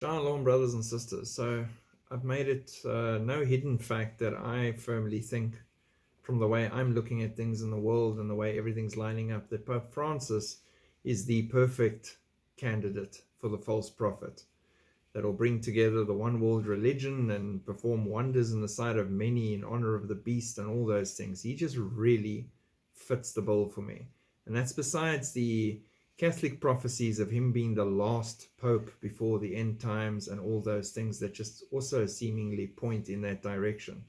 Shalom, brothers and sisters. So I've made it no hidden fact that I firmly think, from the way I'm looking at things in the world and the way everything's lining up, that Pope Francis is the perfect candidate for the false prophet that'll bring together the one world religion and perform wonders in the sight of many in honor of the beast and all those things. He just really fits the bill for me. And that's besides the Catholic prophecies of him being the last pope before the end times and all those things that just also seemingly point in that direction.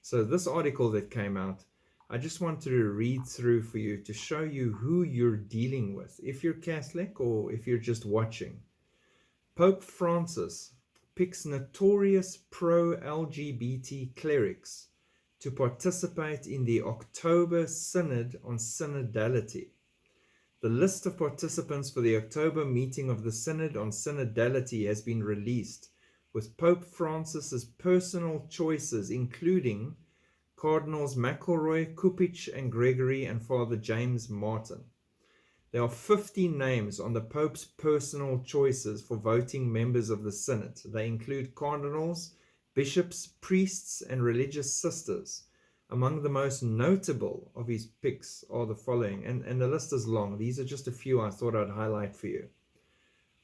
So this article that came out, I just wanted to read through for you to show you who you're dealing with, if you're Catholic or if you're just watching. Pope Francis picks notorious pro-LGBT clerics to participate in the October Synod on Synodality. The list of participants for the October meeting of the Synod on Synodality has been released, with Pope Francis's personal choices including Cardinals McElroy, Kupich and Gregory, and Father James Martin. There are 50 names on the Pope's personal choices for voting members of the Synod. They include cardinals, bishops, priests, and religious sisters. Among the most notable of his picks are the following, and the list is long. These are just a few I thought I'd highlight for you.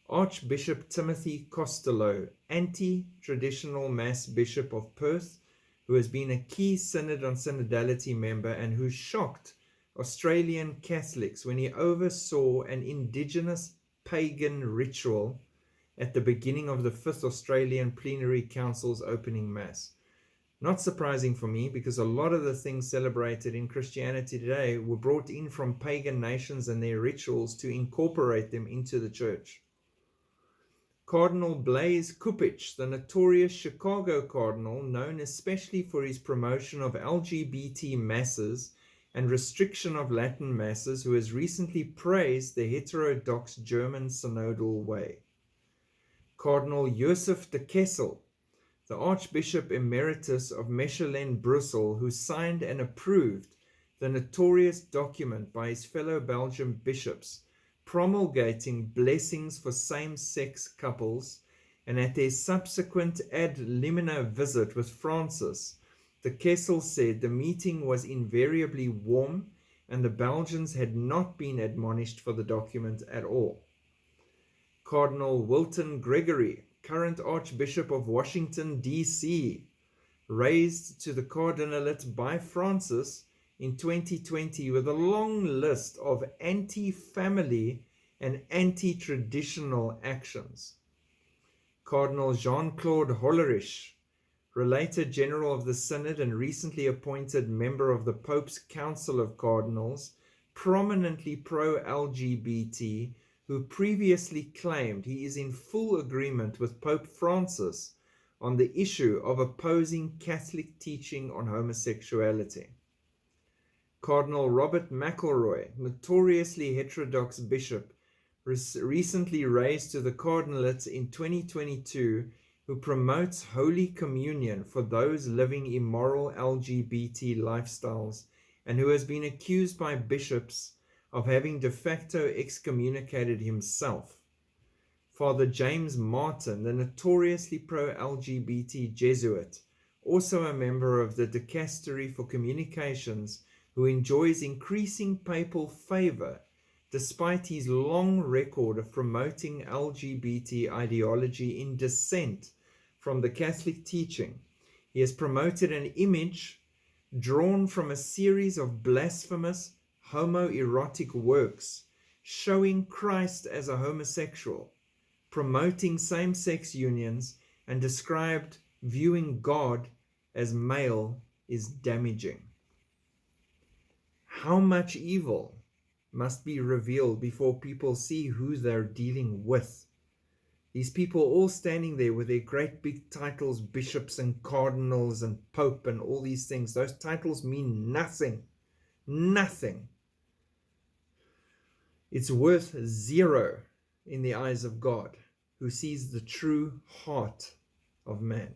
Archbishop Timothy Costello, anti-traditional Mass Bishop of Perth, who has been a key Synod on Synodality member and who shocked Australian Catholics when he oversaw an indigenous pagan ritual at the beginning of the 5th Australian Plenary Council's opening Mass. Not surprising for me, because a lot of the things celebrated in Christianity today were brought in from pagan nations and their rituals to incorporate them into the church. Cardinal Blaise Kupich, the notorious Chicago cardinal, known especially for his promotion of LGBT masses and restriction of Latin masses, who has recently praised the heterodox German synodal way. Cardinal Joseph de Kessel, the Archbishop Emeritus of Mechelen, Brussels, who signed and approved the notorious document by his fellow Belgian bishops promulgating blessings for same-sex couples, and at their subsequent ad limina visit with Francis, de Kessel said the meeting was invariably warm and the Belgians had not been admonished for the document at all. Cardinal Wilton Gregory, current Archbishop of Washington, D.C., raised to the cardinalate by Francis in 2020 with a long list of anti-family and anti-traditional actions. Cardinal Jean-Claude Hollerich, Relator General of the Synod and recently appointed member of the Pope's Council of Cardinals, prominently pro-LGBT, who previously claimed he is in full agreement with Pope Francis on the issue of opposing Catholic teaching on homosexuality. Cardinal Robert McElroy, notoriously heterodox bishop, recently raised to the cardinalate in 2022, who promotes Holy Communion for those living immoral LGBT lifestyles and who has been accused by bishops of having de facto excommunicated himself. Father James Martin, the notoriously pro-LGBT Jesuit, also a member of the Dicastery for Communications, who enjoys increasing papal favor despite his long record of promoting LGBT ideology in dissent from the Catholic teaching. He has promoted an image drawn from a series of blasphemous homoerotic works showing Christ as a homosexual, promoting same-sex unions, and described viewing God as male is damaging. How much evil must be revealed before people see who they're dealing with? These people all standing there with their great big titles, bishops and cardinals and pope and all these things. Those titles mean nothing. Nothing. It's worth zero in the eyes of God, who sees the true heart of man.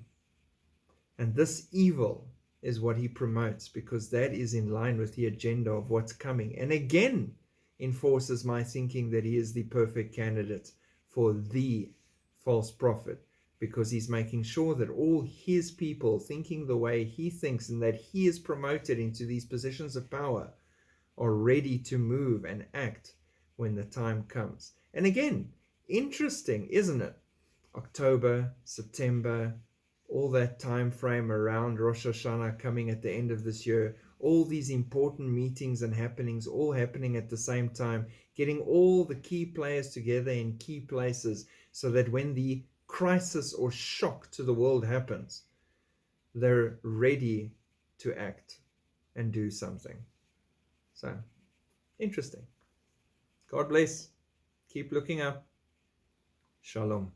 And this evil is what he promotes, because that is in line with the agenda of what's coming. And again, enforces my thinking that he is the perfect candidate for the false prophet. because he's making sure that all his people thinking the way he thinks and that he is promoted into these positions of power are ready to move and act when the time comes. And again, interesting, isn't it? October, September, all that time frame around Rosh Hashanah coming at the end of this year, all these important meetings and happenings all happening at the same time, getting all the key players together in key places so that when the crisis or shock to the world happens, they're ready to act and do something. So, interesting. God bless. Keep looking up. Shalom.